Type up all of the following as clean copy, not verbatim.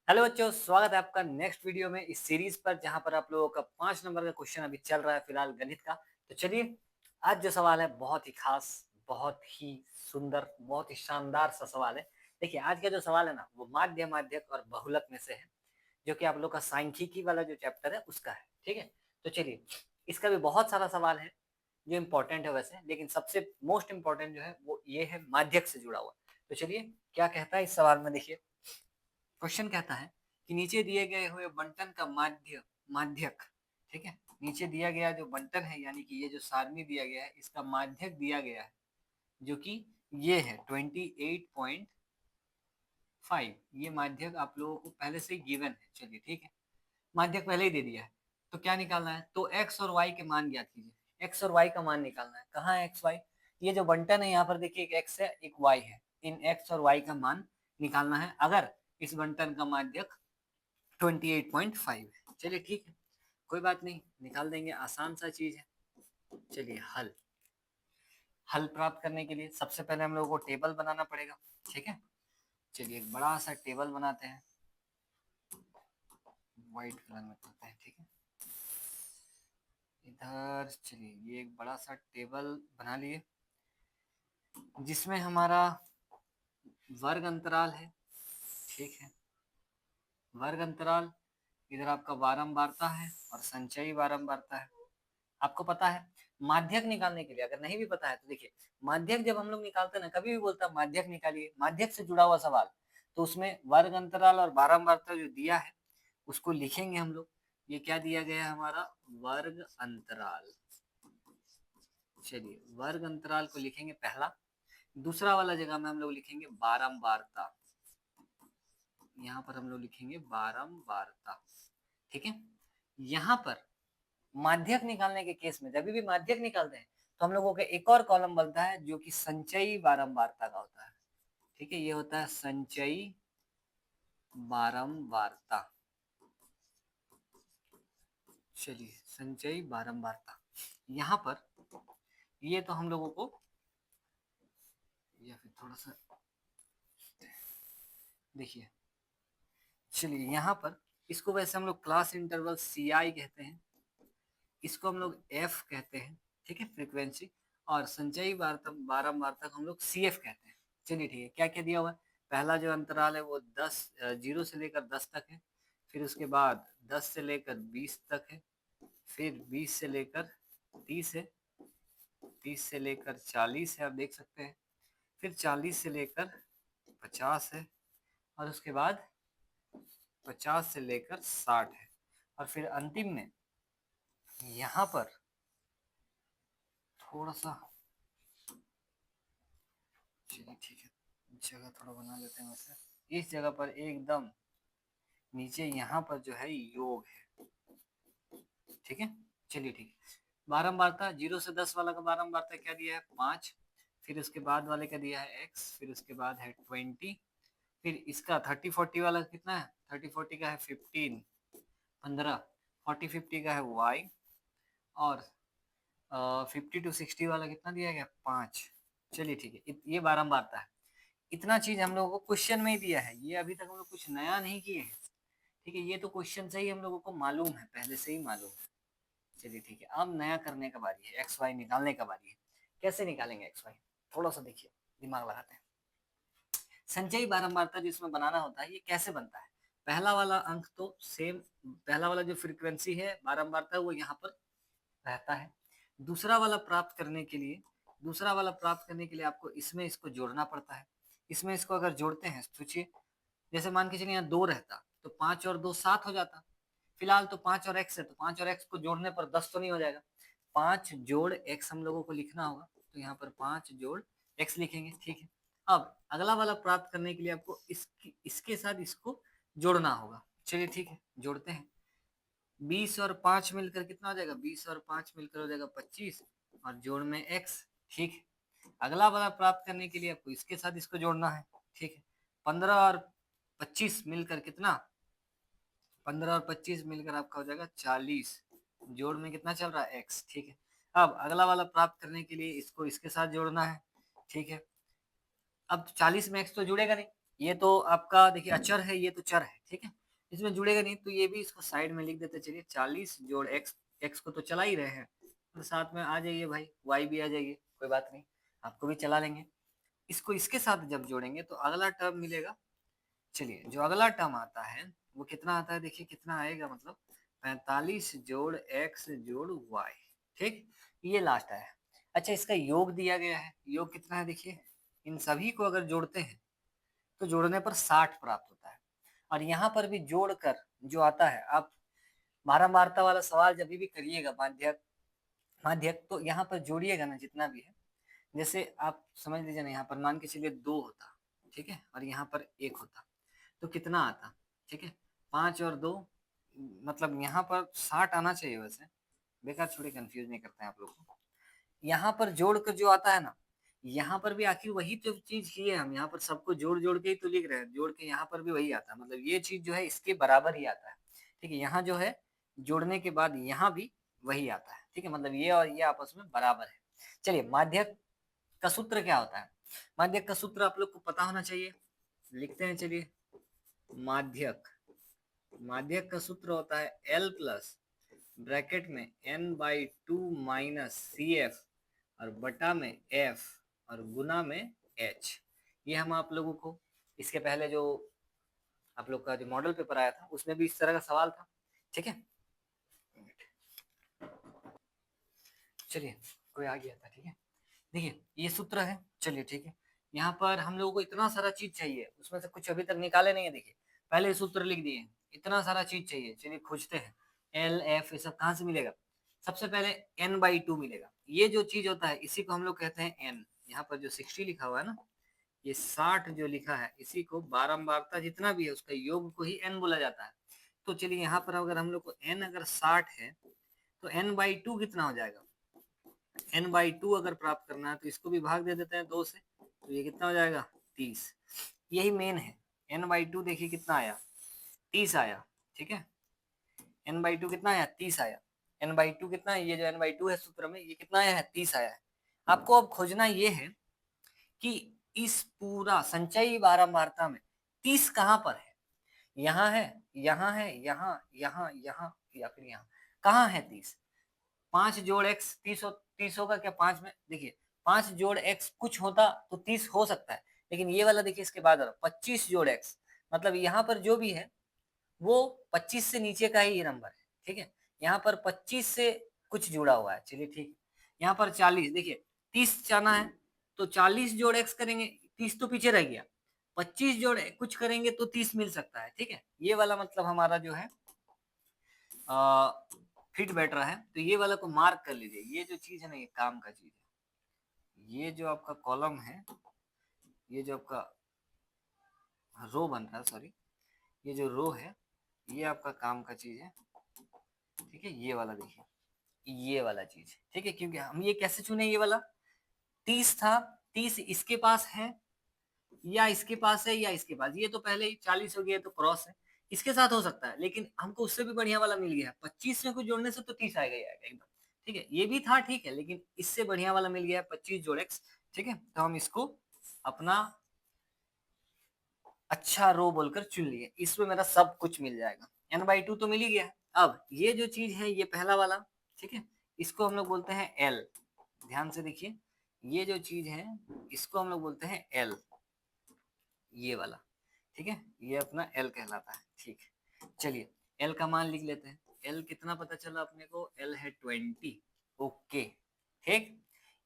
Hello बच्चों, स्वागत है आपका नेक्स्ट वीडियो में इस सीरीज पर, जहां पर आप लोगों का 5 नंबर का क्वेश्चन अभी चल रहा है फिलहाल गणित का। तो चलिए, आज जो सवाल है बहुत ही खास, बहुत ही सुंदर, बहुत ही शानदार सा सवाल है। देखिए, आज का जो सवाल है ना, वो माध्य, माध्यक और बहुलक में से है, जो कि आप लोग का सांख्यिकी वाला जो चैप्टर है उसका है। ठीक है, तो चलिए, इसका भी बहुत सारा सवाल है जो इम्पोर्टेंट है वैसे, लेकिन सबसे मोस्ट इम्पोर्टेंट जो है वो ये है माध्यक से जुड़ा हुआ। तो चलिए, क्या कहता है इस सवाल में, देखिए। क्वेश्चन कहता है कि नीचे दिए गए हुए बंटन का माध्यक, ठीक है, नीचे दिया गया जो बंटन है, यानी कि ये जो सारणी दिया गया है, इसका माध्यक दिया गया है, जो कि ये है 28.5। ये माध्यक आप लोगों को पहले से ही गिवन है। चलिए ठीक है, माध्यक पहले ही दे दिया है। तो क्या निकालना है, तो एक्स और वाई के मान ज्ञात कीजिए। एक्स और वाई का मान निकालना है। कहाँ है एक्स वाई? ये जो बंटन है यहाँ पर देखिए, एक एक्स है एक वाई है। इन एक्स और वाई का मान निकालना है अगर इस बंटन का माध्यक 28.5 है। चलिए ठीक है, कोई बात नहीं, निकाल देंगे, आसान सा चीज है। चलिए, हल हल प्राप्त करने के लिए सबसे पहले हम लोगों को टेबल बनाना पड़ेगा। ठीक है, चलिए एक बड़ा सा टेबल बनाते हैं, व्हाइट कलर में करते हैं। ठीक है, इधर चलिए, ये एक बड़ा सा टेबल बना लिए, जिसमें हमारा वर्ग अंतराल है। ठीक है, वर्ग अंतराल, इधर आपका बारंबारता है और संचयी बारंबारता है। आपको पता है, माध्यक निकालने के लिए अगर नहीं भी पता है तो देखिए, माध्यक जब हम लोग निकालते हैं ना, कभी भी बोलता है माध्यक निकालिए, माध्यक से जुड़ा हुआ सवाल, तो उसमें वर्ग अंतराल और बारंबारता जो दिया है उसको लिखेंगे हम लोग। ये क्या दिया गया है हमारा, वर्ग अंतराल। चलिए, वर्ग अंतराल को लिखेंगे पहला। दूसरा वाला जगह में हम लोग लिखेंगे बारंबारता, यहाँ पर हम लोग लिखेंगे बारंबारता। ठीक है, यहाँ पर माध्यक निकालने के केस में, जब भी माध्यक निकालते हैं तो हम लोगों का एक और कॉलम बनता है जो कि संचयी बारंबारता का होता है। ठीक है, ये होता है संचयी बारंबारता। चलिए, संचयी बारंबारता, यहाँ पर ये तो हम लोगों को, या फिर थोड़ा सा देखिए, चलिए यहाँ पर इसको वैसे हम लोग क्लास इंटरवल सी आई कहते हैं, इसको हम लोग एफ कहते हैं। ठीक है, फ्रीक्वेंसी, और संचयी बारंबारता को हम लोग सी एफ कहते हैं। चलिए ठीक है, क्या क्या दिया हुआ है, पहला जो अंतराल है वो 0 से लेकर 10 तक है, फिर उसके बाद 10 से लेकर 20 तक है, फिर 20 से लेकर 30 है, 30 से लेकर 40 है, आप देख सकते हैं, फिर 40 से लेकर 50 है, और उसके बाद 50 से लेकर 60 है, और फिर अंतिम में यहाँ पर थोड़ा सा, चलिए ठीक है, जगह थोड़ा बना लेते हैं वैसे, इस जगह पर एकदम नीचे यहाँ पर जो है योग है। ठीक है, चलिए ठीक है, बारंबारता 0 से 10 वाला का बारंबारता क्या दिया है, 5, फिर उसके बाद वाले का दिया है x, फिर उसके बाद है 20, फिर इसका 30-40 वाला कितना है, 30-40 का है 15, 15, 40-50 का है y, और 50-60 वाला कितना दिया गया, 5। चलिए ठीक है, ये बारंबारता है। इतना चीज हम लोगों को क्वेश्चन में ही दिया है, ये अभी तक हम लोग कुछ नया नहीं किए हैं। ठीक है, ये तो क्वेश्चन से ही हम लोगों को मालूम है, पहले से ही मालूम है। चलिए ठीक है, अब नया करने का बारी है, एक्स वाई निकालने का बारी है। कैसे निकालेंगे एक्स वाई, थोड़ा सा देखिए, दिमाग लगाते हैं। संचयी बारंबारता जिसमें बनाना होता है, ये कैसे बनता है, पहला वाला अंक तो सेम, पहला वाला जो फ्रीक्वेंसी है बारंबारता वो यहाँ पर रहता है। दूसरा वाला प्राप्त करने के लिए, दूसरा वाला प्राप्त करने के लिए आपको इसमें इसको जोड़ना पड़ता है। इसमें इसको अगर जोड़ते हैं, सोचिए, जैसे मान के चलिए यहाँ 2 रहता तो 5 और 2 7 हो जाता। फिलहाल तो 5 और x है, तो 5 और x को जोड़ने पर 10 तो नहीं हो जाएगा, 5 जोड़ x हम लोगों को लिखना होगा, तो यहाँ पर 5 जोड़ x लिखेंगे। ठीक है, अब अगला वाला प्राप्त करने के लिए आपको इसके साथ इसको जोड़ना होगा। चलिए ठीक है, जोड़ते हैं। 20 और 5 मिलकर कितना हो जाएगा, 20 और 5 मिलकर हो जाएगा 25, और जोड़ में x। ठीक है, अगला वाला प्राप्त करने के लिए आपको इसके साथ इसको जोड़ना है। ठीक है, 15 और 25 मिलकर कितना, 15 और 25 मिलकर आपका हो जाएगा 40, जोड़ में कितना चल रहा है, x। ठीक है, अब अगला वाला प्राप्त करने के लिए इसको इसके साथ जोड़ना है। ठीक है, अब 40 में x तो जुड़ेगा नहीं, ये तो आपका देखिए अचर है, ये तो चर है, ठीक है, इसमें जुड़ेगा नहीं, तो ये भी इसको साइड में लिख देते। चलिए 40 जोड़ x, x को तो चला ही रहे हैं, तो साथ में आ जाइए भाई, y भी आ जाइए, कोई बात नहीं, आपको भी चला लेंगे। इसको इसके साथ जब जोड़ेंगे तो अगला टर्म मिलेगा। चलिए जो अगला टर्म आता है वो कितना आता है, देखिए कितना आएगा, मतलब 45 जोड़ x जोड़ y, ठीक, ये लास्ट आया। अच्छा इसका योग दिया गया है, योग कितना है देखिए, इन सभी को अगर जोड़ते हैं तो जोड़ने पर 60 प्राप्त होता है। और यहाँ पर भी जोड़कर जो आता है, आप बारंबारता वाला सवाल जब भी करिएगा माध्यक माध्यक, तो यहाँ पर जोड़िएगा ना जितना भी है, जैसे आप समझ लीजिए ना, यहाँ पर मान के चलिए 2 होता, ठीक है, और यहाँ पर 1 होता, तो कितना आता, ठीक है, 5 और 2, मतलब यहाँ पर 60 आना चाहिए वैसे, बेकार छोड़े कंफ्यूज नहीं करते हैं आप लोग को। यहाँ पर जोड़कर जो आता है ना, यहाँ पर भी आखिर वही तो चीज की है, हम यहाँ पर सबको जोड़ जोड़ के ही तो लिख रहे हैं, जोड़ के यहाँ पर भी वही आता है, मतलब ये चीज जो है इसके बराबर ही आता है, ठीक है, यहाँ जो है जोड़ने के बाद यहाँ भी वही आता है, ठीक है, मतलब ये और ये आपस में बराबर है। चलिए माध्यक का सूत्र क्या होता है, माध्यक का सूत्र आप लोग को पता होना चाहिए, लिखते हैं चलिए। माध्यक, माध्यक का सूत्र होता है L प्लस ब्रैकेट में n/2 माइनस CF और बटा में F और गुना में H। ये हम आप लोगों को इसके पहले जो आप लोग का जो मॉडल पेपर आया था उसमें भी इस तरह का सवाल था, ठीक है। चलिए कोई आ गया था, ठीक है, देखिए ये सूत्र है, चलिए ठीक है। यहाँ पर हम लोगों को इतना सारा चीज चाहिए, उसमें से कुछ अभी तक निकाले नहीं है, देखिए पहले सूत्र लिख दिए, इतना सारा चीज चाहिए, चलिए खोजते हैं। एल एफ ये सब कहाँ से मिलेगा, सबसे पहले n/2 मिलेगा, ये जो चीज होता है इसी को हम लोग कहते हैं n। यहाँ पर जो 60 लिखा हुआ है ना, ये 60 जो लिखा है इसी को बारंबारता जितना भी है उसका योग को ही n बोला जाता है। तो चलिए यहाँ पर अगर हम लोग को n अगर 60 है तो n/2 कितना हो जाएगा, n/2 अगर प्राप्त करना है तो इसको भी भाग दे देते हैं 2 से, तो ये कितना हो जाएगा 30। यही मेन है, n/2 देखिए कितना आया, 30 आया, ठीक है, n/2 कितना आया, 30 आया, n/2 कितना है, ये जो n/2 है सूत्र में ये कितना आया है, 30 आया है। आपको अब खोजना ये है कि इस पूरा संचयी बारंबारता में 30 कहाँ पर है, यहाँ है, यहाँ है, यहाँ यहाँ यहाँ या फिर यहाँ, कहाँ है 30, 5 जोड़ x 30 होगा क्या, 5 में देखिए 5 जोड़ x कुछ होता तो 30 हो सकता है, लेकिन ये वाला देखिए इसके बाद 25 जोड़ x, मतलब यहाँ पर जो भी है वो 25 से नीचे का ही ये नंबर है, ठीक है, यहाँ पर 25 से कुछ जुड़ा हुआ है, चलिए ठीक है। यहाँ पर 40 देखिए 30 जाना है तो 40 जोड़ x करेंगे, 30 तो पीछे रह गया, 25 जोड़ कुछ करेंगे तो 30 मिल सकता है, ठीक है, ये वाला मतलब हमारा जो है फिट बैठ रहा है, तो ये वाला को मार्क कर लीजिए, ये जो चीज है ना ये काम का चीज है, ये जो आपका कॉलम है, ये जो आपका रो बन रहा है, सॉरी ये जो रो है ये आपका काम का चीज है, ठीक है, ये वाला देखिए ये वाला चीज, ठीक है, क्योंकि हम ये कैसे चुने, ये वाला 30 था, 30 इसके पास है या इसके पास है या इसके पास, ये तो पहले ही 40 हो गया तो क्रॉस है, इसके साथ हो सकता है, लेकिन हमको उससे भी बढ़िया वाला मिल गया है, 25 में कुछ जोड़ने से तो 30 आएगा ही आएगा एकदम, ठीक है, ये भी था ठीक है, लेकिन इससे बढ़िया वाला मिल गया है 25 जोड़ x, ठीक है, तो हम इसको अपना अच्छा रो बोलकर चुन लिए, इसमें मेरा सब कुछ मिल जाएगा, n/2 तो मिल ही गया। अब ये जो चीज है ये पहला वाला, ठीक है, इसको हम लोग बोलते हैं l, ध्यान से देखिए, ये जो चीज है इसको हम लोग बोलते हैं l, ये वाला, ठीक है, ये अपना l कहलाता है, ठीक है, चलिए l का मान लिख लेते हैं, l कितना पता चला अपने को, l है 20, ओके, ठीक।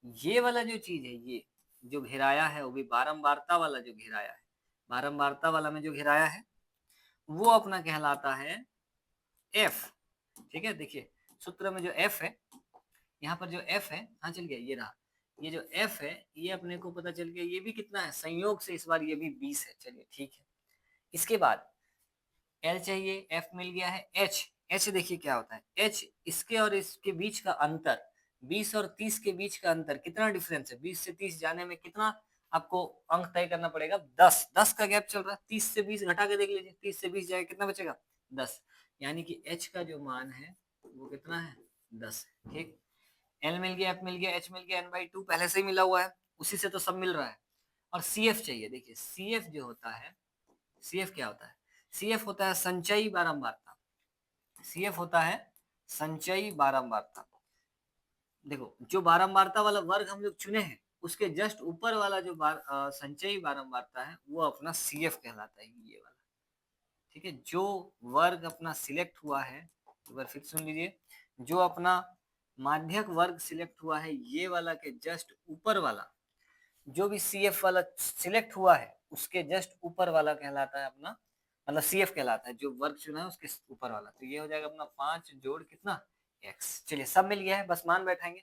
ये वाला जो चीज है ये जो घेराया है वो भी बारंबारता वाला जो घेराया है, बारंबारता वाला में जो घेराया है वो अपना कहलाता है f, ठीक है, देखिए सूत्र में जो f है, यहाँ पर जो f है, हाँ चल गया ये रहा, ये जो f है ये अपने को पता चल गया, ये भी कितना है संयोग से इस बार ये भी 20 है, चलिए ठीक है। इसके बाद L चाहिए, F मिल गया है, H देखिए क्या होता है, H इसके और इसके बीच का अंतर, 20 और 30 के बीच का अंतर कितना डिफरेंस है, 20 से 30 जाने में कितना आपको अंक तय करना पड़ेगा, 10 का गैप चल रहा है, 30 से 20 घटा के देख लीजिए, 30 से 20 जाएगा कितना बचेगा 10, यानी कि H का जो मान है वो कितना है 10, ठीक। L मिल गया, F मिल गया, H मिल गया, n/2 पहले से ही मिला हुआ है, उसी से तो सब मिल रहा है। और CF चाहिए। देखिए CF जो होता है, CF क्या होता है? CF होता है संचयी बारंबारता। CF होता है संचयी बारंबारता। देखो जो बारंबारता वाला वर्ग हम लोग चुने हैं उसके जस्ट ऊपर वाला जो संचयी बारंबारता है वो अपना CF कहलाता है, ये वाला। ठीक है, जो वर्ग अपना सिलेक्ट हुआ है, एक बार फिर सुन लीजिए, जो अपना माध्यक वर्ग सिलेक्ट हुआ है ये वाला के जस्ट ऊपर वाला, जो भी CF वाला सिलेक्ट हुआ है उसके जस्ट ऊपर वाला कहलाता है अपना, मतलब CF कहलाता है जो वर्ग चुना है उसके ऊपर वाला। तो ये हो जाएगा अपना 5 जोड़ कितना x। चलिए सब मिल गया है, बस मान बैठाएंगे।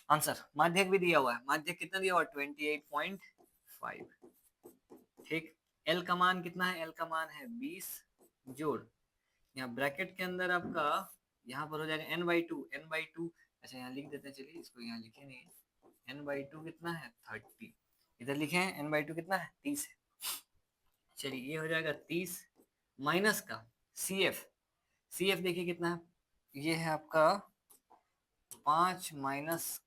आंसर माध्यक भी दिया हुआ है, माध्यक कितना दिया हुआ है 28.5। ठीक, L का मान कितना है? L का मान है 20 जोड़, यहाँ ब्रैकेट के अंदर आपका यहाँ पर हो जाएगा n/2, n/2। अच्छा यहाँ लिख देते हैं, चलिए इसको यहाँ लिखे नहीं, n/2 कितना है 30, इधर लिखे हैं n/2 कितना है 30 है। चलिए ये हो जाएगा 30 माइनस का CF देखिए कितना है, ये है आपका 5 माइनस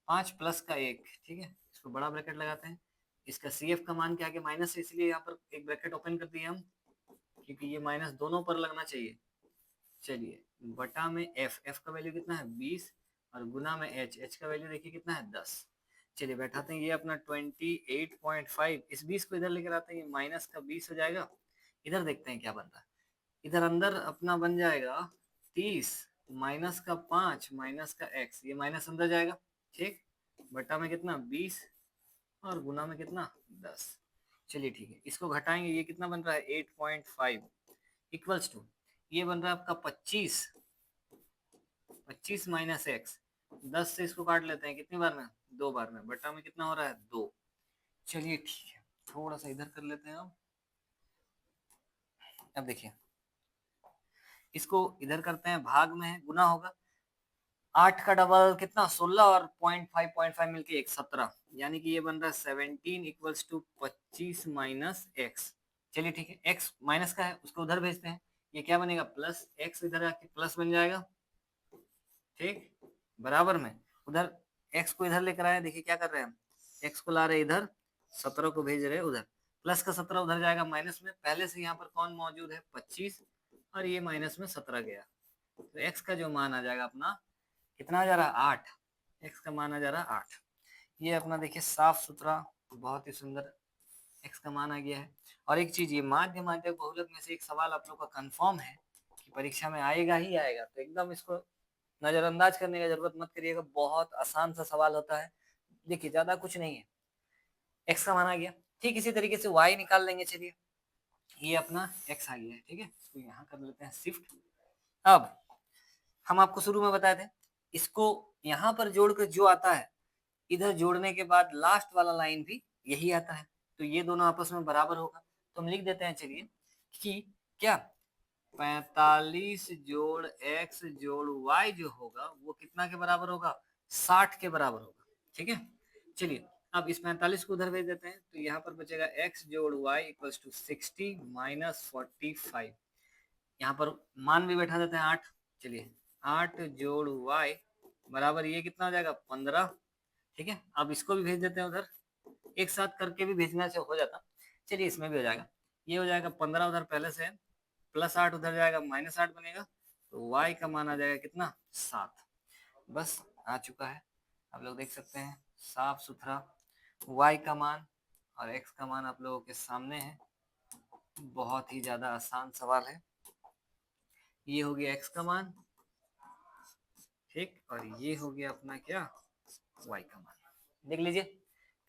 5 प्लस का 1। ठीक है, इसको बड़ा ब्रैकेट लगाते हैं, इसका CF का मान क्या है माइनस है, इसलिए यहाँ पर एक ब्रैकेट ओपन कर दिए हम, क्योंकि ये माइनस दोनों पर लगना चाहिए। चलिए बटा में f का वैल्यू कितना है 20 और गुना में h का वैल्यू देखिए कितना है 10। चलिए बैठाते हैं, ये अपना 28.5, इस 20 को इधर लेकर आते हैं, ये माइनस का 20 हो जाएगा। इधर देखते हैं क्या बनता है, इधर अंदर अपना बन जाएगा 30 माइनस का 5 माइनस का x, ये माइनस अंदर जाएगा। ठीक, बटा में कितना 20 और गुना में कितना 10। चलिए ठीक है, इसको घटाएंगे, ये कितना बन रहा है 8.5 इक्वल्स टू, ये बन रहा है आपका 25 माइनस एक्स। 10 से इसको काट लेते हैं, कितनी बार में 2 बार में, बटा में कितना हो रहा है 2। चलिए ठीक है, थोड़ा सा इधर कर लेते हैं अब देखिए इसको इधर करते हैं, भाग में है गुना होगा, 8 का डबल कितना 16 और 0.5 मिलके 1 17, यानी कि ये बन रहा है 17 इक्वल्स टू 25 माइनस एक्स। चलिए ठीक है, एक्स माइनस का है उसको उधर भेजते हैं, ये क्या बनेगा प्लस एक्स, इधर आके प्लस बन जाएगा। ठीक, बराबर में उधर एक्स को इधर लेकर आए, देखिए क्या कर रहे हैं हम, एक्स को ला रहे इधर, 17 को भेज रहे उधर, प्लस का 17 उधर जाएगा माइनस में, पहले से यहाँ पर कौन मौजूद है 25 और ये माइनस में 17 गया, तो एक्स का जो मान आ जाएगा अपना कितना आ जा रहा है 8, एक्स का मान आ जा रहा है 8। ये अपना देखिए साफ सुथरा बहुत ही सुंदर एक्स का मान आ गया है। और एक चीज, ये माध्य माध्यक बहुलक में से एक सवाल आप लोग का कंफर्म है कि परीक्षा में आएगा ही आएगा, तो एकदम इसको नजरअंदाज करने की जरूरत मत करिएगा, बहुत आसान सा सवाल होता है। देखिए ज्यादा कुछ नहीं है, एक्स का मान आ गया, ठीक इसी तरीके से वाई निकाल लेंगे। चलिए ये अपना एक्स आ गया है, ठीक है, इसको यहाँ कर लेते हैं शिफ्ट। अब हम आपको शुरू में बताए थे, इसको यहाँ पर जोड़कर जो आता है इधर जोड़ने के बाद लास्ट वाला लाइन भी यही आता है, तो ये दोनों आपस में बराबर होगा। तो हम लिख देते हैं चलिए कि क्या 45 जोड़ x जोड़ y जो होगा वो कितना के बराबर होगा 60 के बराबर होगा। ठीक है, चलिए अब इस 45 को उधर भेज देते हैं, तो यहाँ पर बचेगा x जोड़ y इक्वल्स टू 60 माइनस 45, यहाँ पर मान भी बैठा देते हैं 8। चलिए 8 जोड़ y बराबर ये कितना हो जाएगा 15। ठीक है, अब इसको भी भेज देते हैं उधर, एक साथ करके भी भेजना से हो जाता, चलिए इसमें भी हो जाएगा, ये हो जाएगा 15 उधर पहले से, प्लस 8 उधर जाएगा माइनस 8 बनेगा, तो y का मान आ जाएगा कितना 7। बस आ चुका है, आप लोग देख सकते हैं साफ सुथरा y का मान और x का मान आप लोगों के सामने है, बहुत ही ज्यादा आसान सवाल है। ये हो गया x का मान, ठीक, और ये हो गया अपना क्या y का मान। देख लीजिए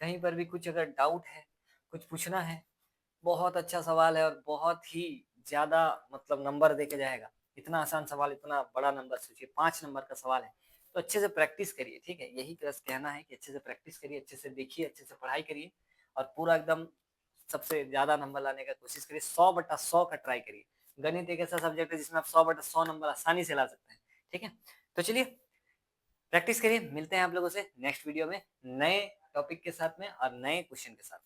कहीं पर भी कुछ अगर डाउट है, कुछ पूछना है, बहुत अच्छा सवाल है और बहुत ही ज्यादा मतलब नंबर देके जाएगा। इतना आसान सवाल, इतना बड़ा नंबर, सोचिए 5 नंबर का सवाल है, तो अच्छे से प्रैक्टिस करिए। ठीक है, यही बस कहना है कि अच्छे से प्रैक्टिस करिए, अच्छे से देखिए, अच्छे से पढ़ाई करिए और पूरा एकदम सबसे ज्यादा नंबर लाने का कोशिश करिए। 100/100 का ट्राई करिए। गणित एक ऐसा सब्जेक्ट है जिसमें आप 100/100 नंबर आसानी से ला सकते हैं। ठीक है, तो चलिए प्रैक्टिस करिए, मिलते हैं आप लोगों से नेक्स्ट वीडियो में नए टॉपिक के साथ में और नए क्वेश्चन के साथ।